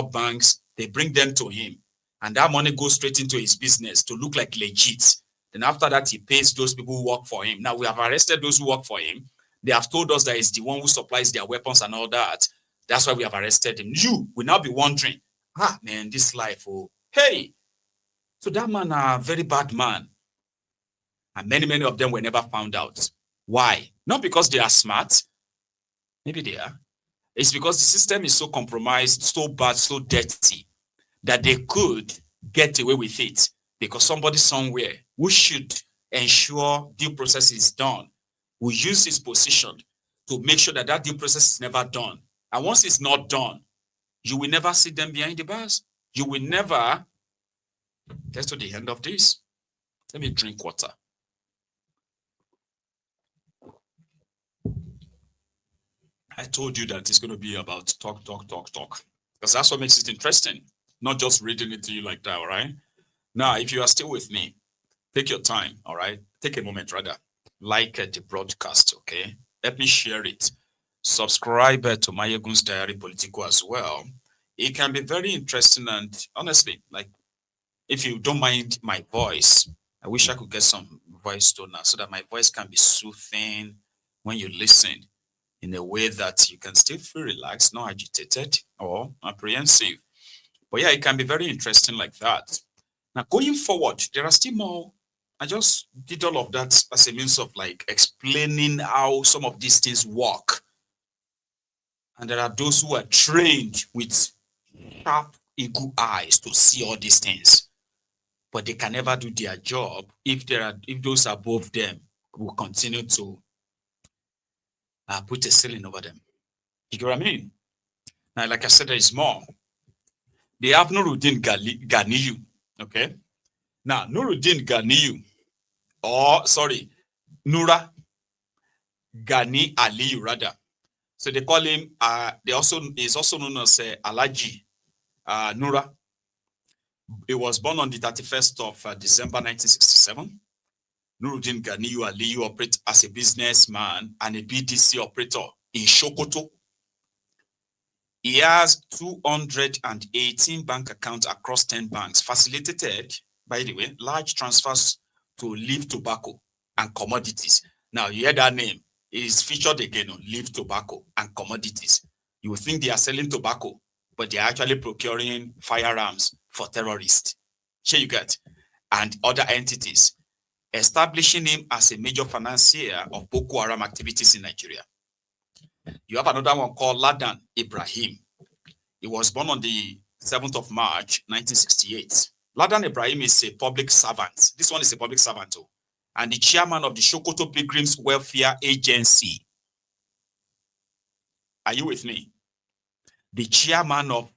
banks, they bring them to him. And that money goes straight into his business to look like legit. Then after that, he pays those people who work for him. Now, we have arrested those who work for him. They have told us that he's the one who supplies their weapons and all that. That's why we have arrested him. You will now be wondering, man, this life, oh, hey. So that man, a very bad man. And many of them were never found out. Why? Not because they are smart. Maybe they are. It's because the system is so compromised, so bad, so dirty, that they could get away with it because somebody somewhere who should ensure due process is done will use his position to make sure that that due process is never done. And once it's not done, you will never see them behind the bars. You will never get to the end of this. Let me drink water. I told you that it's going to be about talk. Because that's what makes it interesting. Not just reading it to you like that, all right? Now, if you are still with me, take your time, all right? Take a moment, rather. Like the broadcast, okay? Let me share it. Subscribe to Maiyegun's Diary Politico as well. It can be very interesting, and honestly, like, if you don't mind my voice, I wish I could get some voice toner so that my voice can be soothing when you listen in a way that you can still feel relaxed, not agitated or apprehensive. But yeah, it can be very interesting like that. Now, going forward, there are still more. I just did all of that as a means of like explaining how some of these things work. And there are those who are trained with sharp eagle eyes to see all these things. But they can never do their job if those above them will continue to put a ceiling over them. You get what I mean? Now, like I said, there is more. They have Nuruddin Ganiyu. Okay. Now, Nuruddin Ganiyu, Nura Gani Aliyu, rather. So they call him. Is also known as Alaji Nura. He was born on the 31st of December 1967. Nuruddin Ganiyu Aliyu operates as a businessman and a BDC operator in Sokoto. He has 218 bank accounts across 10 banks, facilitated, by the way, large transfers to leaf tobacco and commodities. Now, you hear that name. It is featured again on leaf tobacco and commodities. You would think they are selling tobacco, but they are actually procuring firearms for terrorists. Sure you get? And other entities, establishing him as a major financier of Boko Haram activities in Nigeria. You have another one called Ladan Ibrahim. He was born on the 7th of March, 1968. Ladan Ibrahim is a public servant. This one is a public servant too. And the chairman of the Sokoto Pilgrims Welfare Agency. Are you with me? The chairman of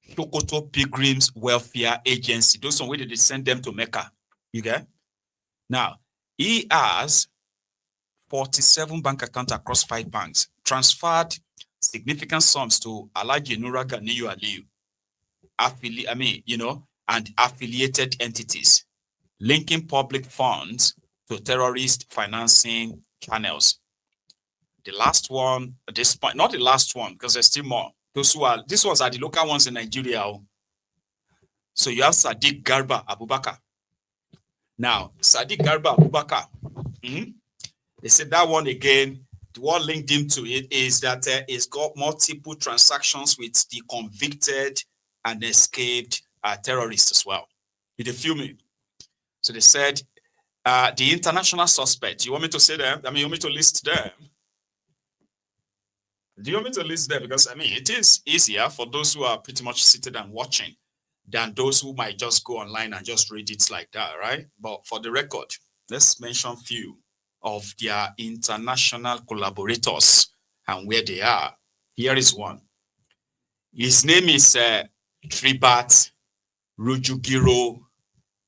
Sokoto Pilgrims Welfare Agency. Those on where they send them to Mecca. You get? Now, he has 47 bank accounts across 5 banks, transferred significant sums to Alaji Nura Ganiyu Aliyu, and affiliated entities, linking public funds to terrorist financing channels. The last one, at this point, not the last one, because there's still more. These ones are the local ones in Nigeria. So you have Sadiq Garba Abubakar. Now, Sadiq Garba Abubakar, they said that one again, what linked him to it is that it's got multiple transactions with the convicted and escaped terrorists as well. Did they feel me? So they said the international suspect. You want me to say them? You want me to list them? Do you want me to list them? Because it is easier for those who are pretty much seated and watching than those who might just go online and just read it like that, right? But for the record, let's mention few of their international collaborators and where they are. Here is one. His name is Tribat Rujugiro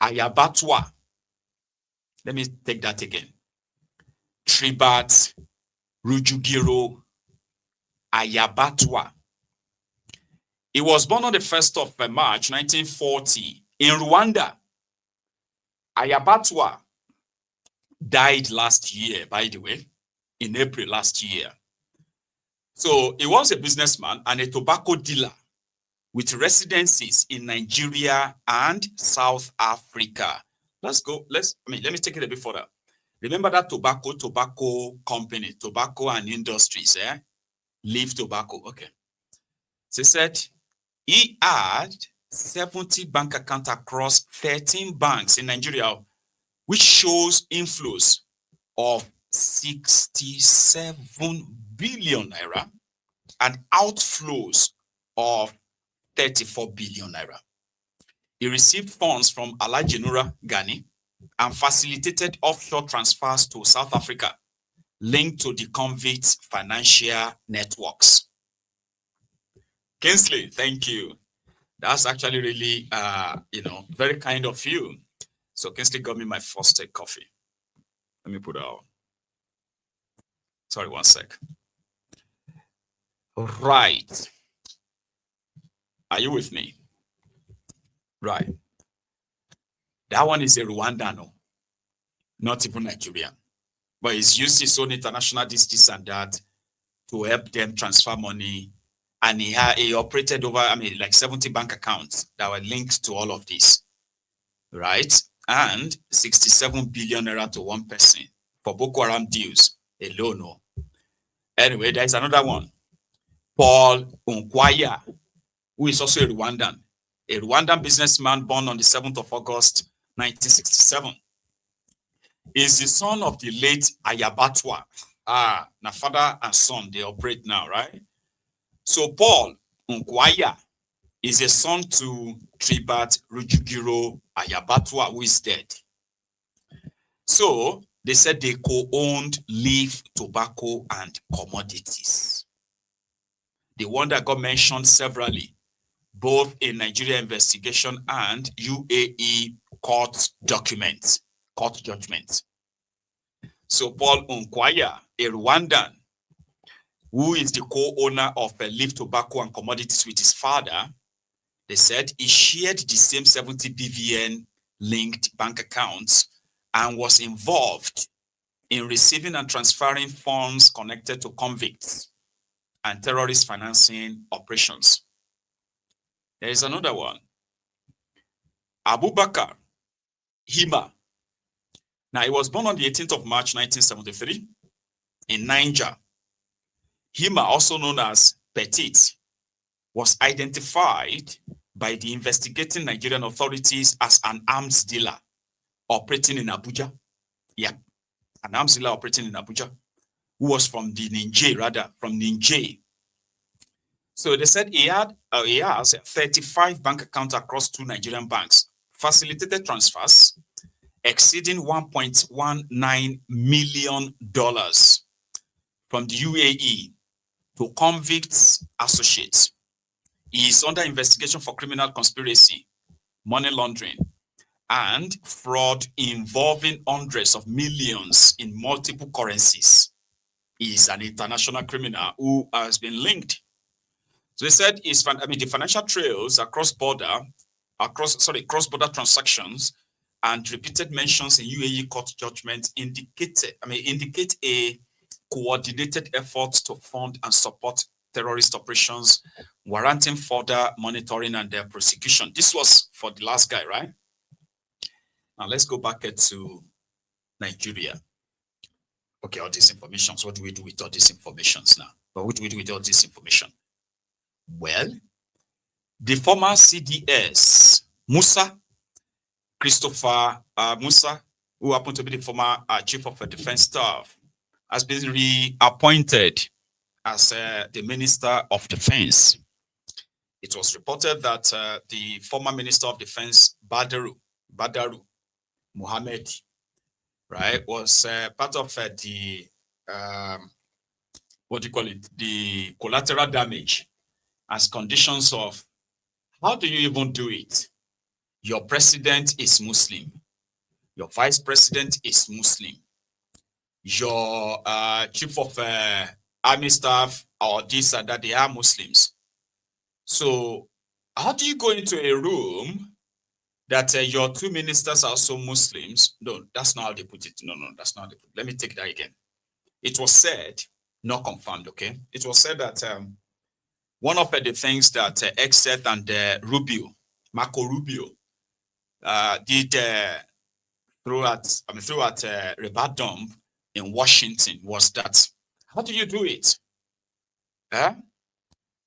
Ayabatwa. Let me take that again. Tribat Rujugiro Ayabatwa. He was born on the 1st of March, 1940 in Rwanda. Ayabatwa died last year, by the way, in April last year. So he was a businessman and a tobacco dealer with residencies in Nigeria and South Africa. Let me take it a bit further. Remember that tobacco company, tobacco and industries, Leaf Tobacco. Okay. So he said he had 70 bank accounts across 13 banks in Nigeria, which shows inflows of 67 billion naira and outflows of 34 billion naira. He received funds from Alhaji Nura Gani and facilitated offshore transfers to South Africa linked to the convicts' financial networks. Kingsley, thank you. That's actually really, very kind of you. So Kingsley got me my first coffee. Let me put it out. Sorry, one sec. Right. Are you with me? Right. That one is a Rwandan, no? Not even Nigerian. But he's used his own international this and that to help them transfer money. And he operated over, like 70 bank accounts that were linked to all of this. Right? And 67 billion naira to one person for Boko Haram deals alone. No. Anyway, there's another one. Paul Unkwaya, who is also a Rwandan businessman born on the 7th of August, 1967. Is the son of the late Ayabatwa. Now father and son, they operate now, right? So Paul Unkwaya is a son to Tribat Rujugiro Ayabatwa, who is dead. So they said they co-owned Leaf Tobacco and Commodities. The one that got mentioned severally, both in Nigeria investigation and UAE court judgment. So Paul Unkwaya, a Rwandan, who is the co-owner of Leaf Tobacco and Commodities with his father, they said he shared the same 70 BVN linked bank accounts and was involved in receiving and transferring funds connected to convicts and terrorist financing operations. There is another one. Abubakar Hima. Now, he was born on the 18th of March, 1973 in Niger. Hima, also known as Petit, was identified by the investigating Nigerian authorities as an arms dealer operating in Abuja. Yeah, an arms dealer operating in Abuja, who was from Niger. So they said he has 35 bank accounts across 2 Nigerian banks, facilitated transfers exceeding $1.19 million from the UAE to convicts associates. He is under investigation for criminal conspiracy, money laundering, and fraud involving hundreds of millions in multiple currencies. He is an international criminal who has been linked. So they said the financial trails cross-border transactions and repeated mentions in UAE court judgments indicate a coordinated effort to fund and support terrorist operations, warranting further monitoring and their prosecution. This was for the last guy, right? Now let's go back to Nigeria. Okay, all these information. So what do we do with all these informations now? But what do we do with all this information? Well, the former CDS, Musa, Christopher Musa, who happened to be the former chief of defense staff, has been reappointed as the Minister of Defense. It was reported that the former Minister of Defense, Badaru Muhammad, right, was part of the the collateral damage as conditions of how do you even do it? Your president is Muslim. Your vice president is Muslim. Your chief of army staff or this and that, they are Muslims. So how do you go into a room that your 2 ministers are also Muslims? No, that's not how they put it. No, that's not how they put it. Let me take that again. It was said, not confirmed, okay? It was said that one of the things that Exet and Marco Rubio, did throughout Rebadom in Washington was that, how do you do it?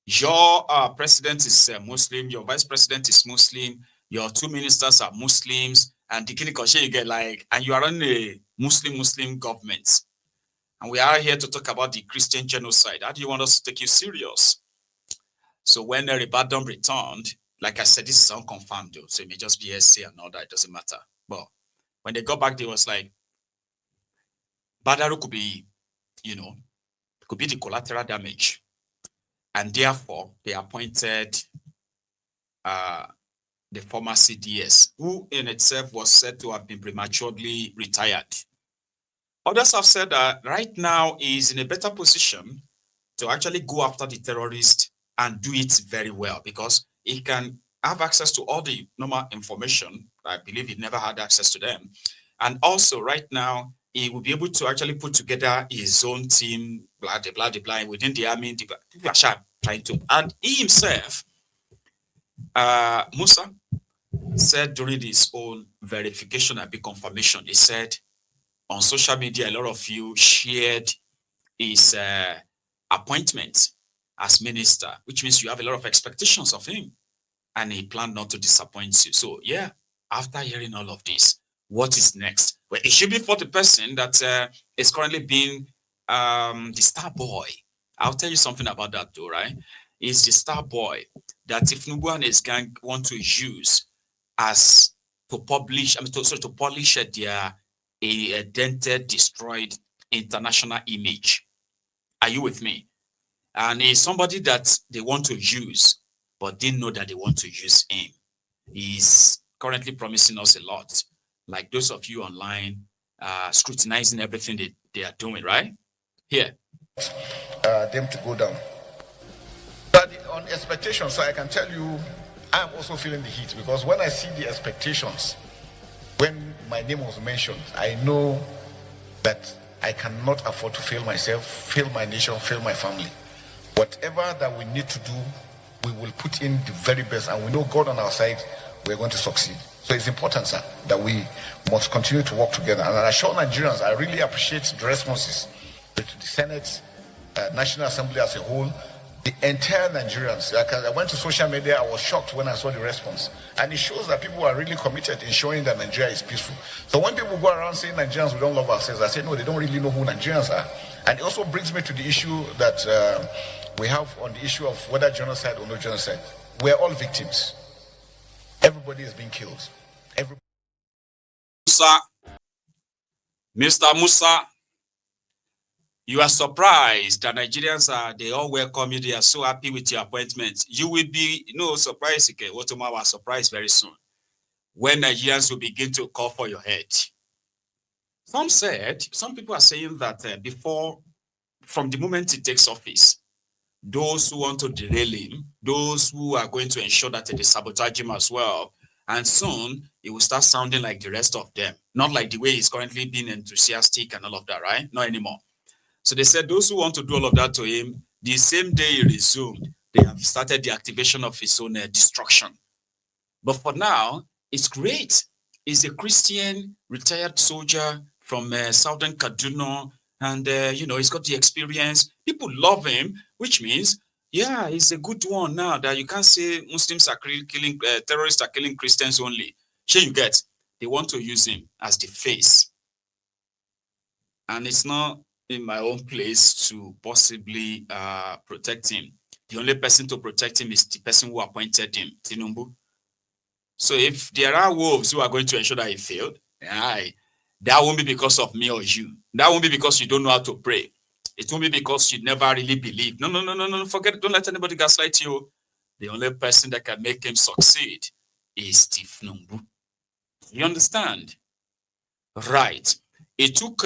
Your president is Muslim, your vice president is Muslim, your two ministers are Muslims, and the Koshe you get like, and you are in a Muslim government. And we are here to talk about the Christian genocide. How do you want us to take you serious? So when Rebadom returned, like I said, this is unconfirmed though, so it may just be SC and all that, it doesn't matter. But when they got back, they was like, Badaru could be, could be the collateral damage. And therefore, they appointed the former CDS, who in itself was said to have been prematurely retired. Others have said that right now he is in a better position to actually go after the terrorists and do it very well because he can have access to all the normal information. I believe he never had access to them. And also right now, he will be able to actually put together his own team, blah, blah, blah, blah, within the army. People are trying to, and he himself, Musa, said during his own verification and confirmation, he said on social media, a lot of you shared his appointment as minister, which means you have a lot of expectations of him, and he planned not to disappoint you. So yeah, after hearing all of this, what is next? Well, it should be for the person that is currently being the star boy. I'll tell you something about that though, right? It's the star boy that if Nubu and his gang want to use as to publish, to polish their dented, destroyed international image. Are you with me? And he's somebody that they want to use, but didn't know that they want to use him. He's currently promising us a lot. Like those of you online, scrutinizing everything they are doing, right? Here. Them to go down. But on expectations, so I can tell you, I'm also feeling the heat because when I see the expectations, when my name was mentioned, I know that I cannot afford to fail myself, fail my nation, fail my family. Whatever that we need to do, we will put in the very best, and we know God on our side, we're going to succeed. So it's important, sir, that we must continue to work together. And I assure Nigerians, I really appreciate the responses to the Senate, National Assembly as a whole, the entire Nigerians. I went to social media, I was shocked when I saw the response. And it shows that people are really committed in showing that Nigeria is peaceful. So when people go around saying Nigerians, we don't love ourselves, I say, no, they don't really know who Nigerians are. And it also brings me to the issue that we have on the issue of whether genocide or no genocide. We're all victims. Everybody is being killed. Musa, Mr. Musa, you are surprised that Nigerians they all welcome you. They are so happy with your appointment. You will be surprised. Okay, Otoma was surprised very soon when Nigerians will begin to call for your head. Some people are saying that from the moment he takes office, those who want to derail him, those who are going to ensure that they sabotage him as well, and soon it will start sounding like the rest of them. Not like the way he's currently being enthusiastic and all of that, right? Not anymore. So they said those who want to do all of that to him, the same day he resumed, they have started the activation of his own destruction. But for now, it's great. He's a Christian retired soldier from Southern Kaduna, and he's got the experience. People love him, which means, yeah, he's a good one now that you can't say Muslims are killing, terrorists are killing Christians only. Sure, you get, they want to use him as the face. And it's not in my own place to possibly protect him. The only person to protect him is the person who appointed him, Tinubu. So if there are wolves who are going to ensure that he failed, that won't be because of me or you. That won't be because you don't know how to pray. It won't be because you never really believe. No, forget it. Don't let anybody gaslight you. The only person that can make him succeed is Tinubu. You understand? Right. He took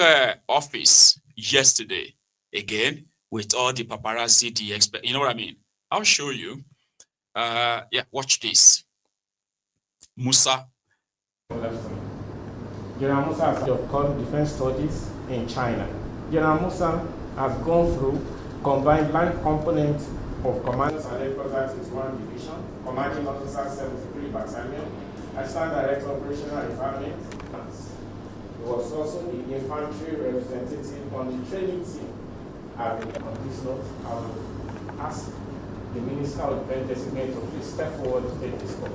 office yesterday, again, with all the paparazzi, you know what I mean? I'll show you. Watch this. Musa. General Musa has of called defense studies in China. General Musa has gone through combined land component of Commanders and Headquarters is 1 Division, Commanding Officer 73 Battalion, Assistant Director Operational Department. He was also the infantry representative on the training team. On this note, I will ask the Minister of Defense designate to please step forward to take this call.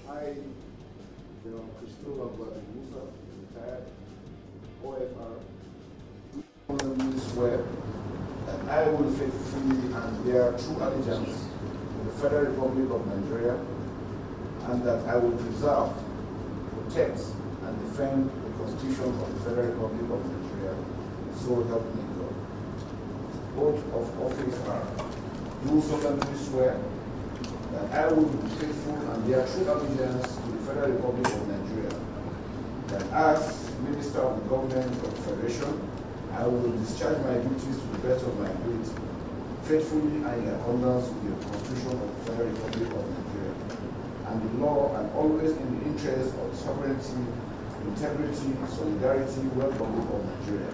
I, General Musa, retired OFR, solemnly swear that I will faithfully and bear true allegiance to the Federal Republic of Nigeria, and that I will preserve, protect, and defend the Constitution of the Federal Republic of Nigeria, so help me God. Oath of office are, do solemnly swear that I will be faithful and bear true allegiance to the Federal Republic of Nigeria, that as Minister of the Government of the Federation, I will discharge my duties to the best of my ability, faithfully and in accordance with the Constitution of the Federal Republic of Nigeria, and the law, and always in the interest of sovereignty, integrity, solidarity, well-being of Nigeria.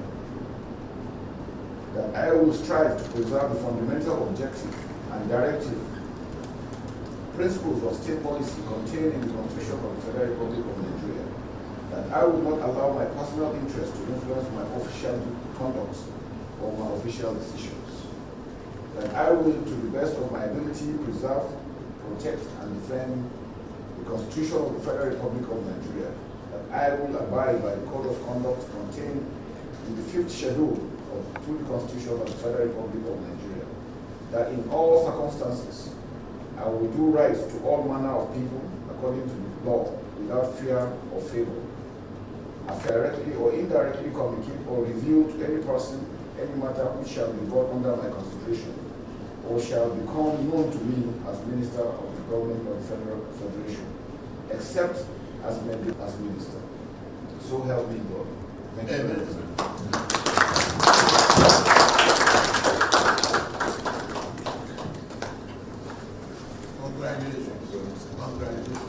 That I will strive to preserve the fundamental objective and directive principles of state policy contained in the Constitution of the Federal Republic of Nigeria. That I will not allow my personal interest to influence my official conduct or my official decisions. That I will, to the best of my ability, preserve, protect, and defend the Constitution of the Federal Republic of Nigeria. That I will abide by the Code of Conduct contained in the 5th Schedule to the Constitution of the Federal Republic of Nigeria. That in all circumstances, I will do right to all manner of people according to the law, without fear or favor. I directly or indirectly communicate or reveal to any person any matter which shall be brought under my consideration, or shall become known to me as Minister of the Government of the Federal Federation, except as may be as Minister. So help me God. Thank you very much. Congratulations. Congratulations.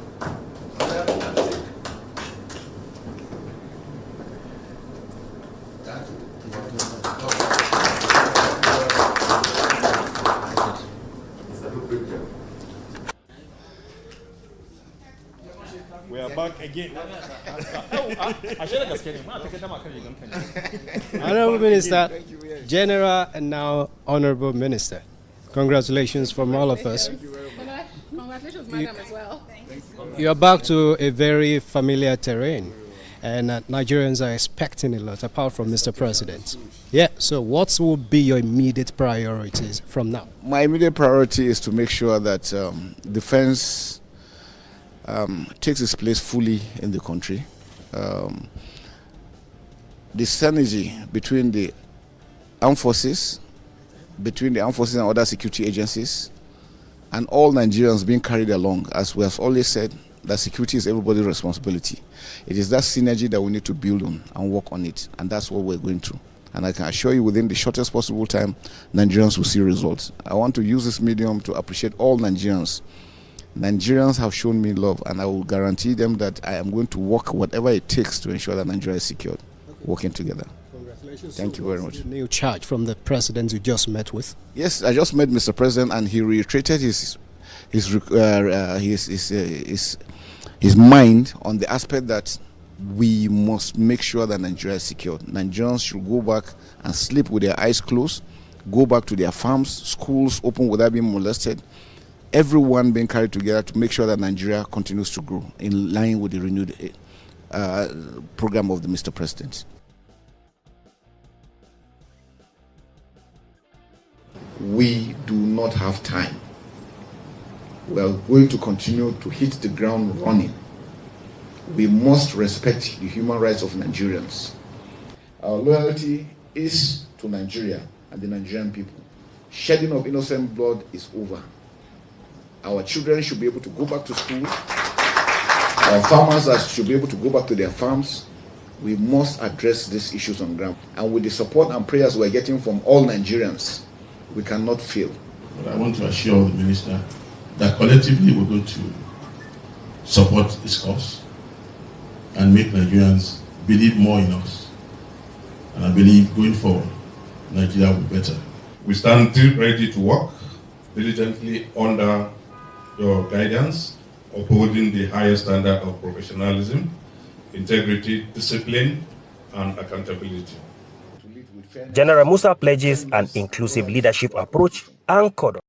We are back again. Honorable Minister, General, and now Honorable Minister. Congratulations from all of us. Congratulations, madam, as well. You are back to a very familiar terrain, and Nigerians are expecting a lot, apart from Mr. President. Yeah, so what will be your immediate priorities from now? My immediate priority is to make sure that defense takes its place fully in the country. The synergy between the armed forces, and other security agencies, and all Nigerians being carried along, as we have always said, that security is everybody's responsibility. It is that synergy that we need to build on and work on it, and that's what we're going through. And I can assure you, within the shortest possible time, Nigerians will see results. I want to use this medium to appreciate all Nigerians. Nigerians have shown me love, and I will guarantee them that I am going to work whatever it takes to ensure that Nigeria is secured, working together. Congratulations. Thank you very much. New charge from the president you just met with? Yes, I just met Mr. President, and he reiterated his mind on the aspect that we must make sure that Nigeria is secured. Nigerians should go back and sleep with their eyes closed, go back to their farms, schools open without being molested, everyone being carried together to make sure that Nigeria continues to grow in line with the renewed program of the Mr. President. We do not have time. We are going to continue to hit the ground running. We must respect the human rights of Nigerians. Our loyalty is to Nigeria and the Nigerian people. Shedding of innocent blood is over. Our children should be able to go back to school. Our farmers should be able to go back to their farms. We must address these issues on ground. And with the support and prayers we're getting from all Nigerians, we cannot fail. But I want to assure the minister that collectively we're going to support this cause and make Nigerians believe more in us. And I believe going forward, Nigeria will be better. We stand ready to work diligently under your guidance, upholding the highest standard of professionalism, integrity, discipline, and accountability. General Musa pledges an inclusive leadership approach anchored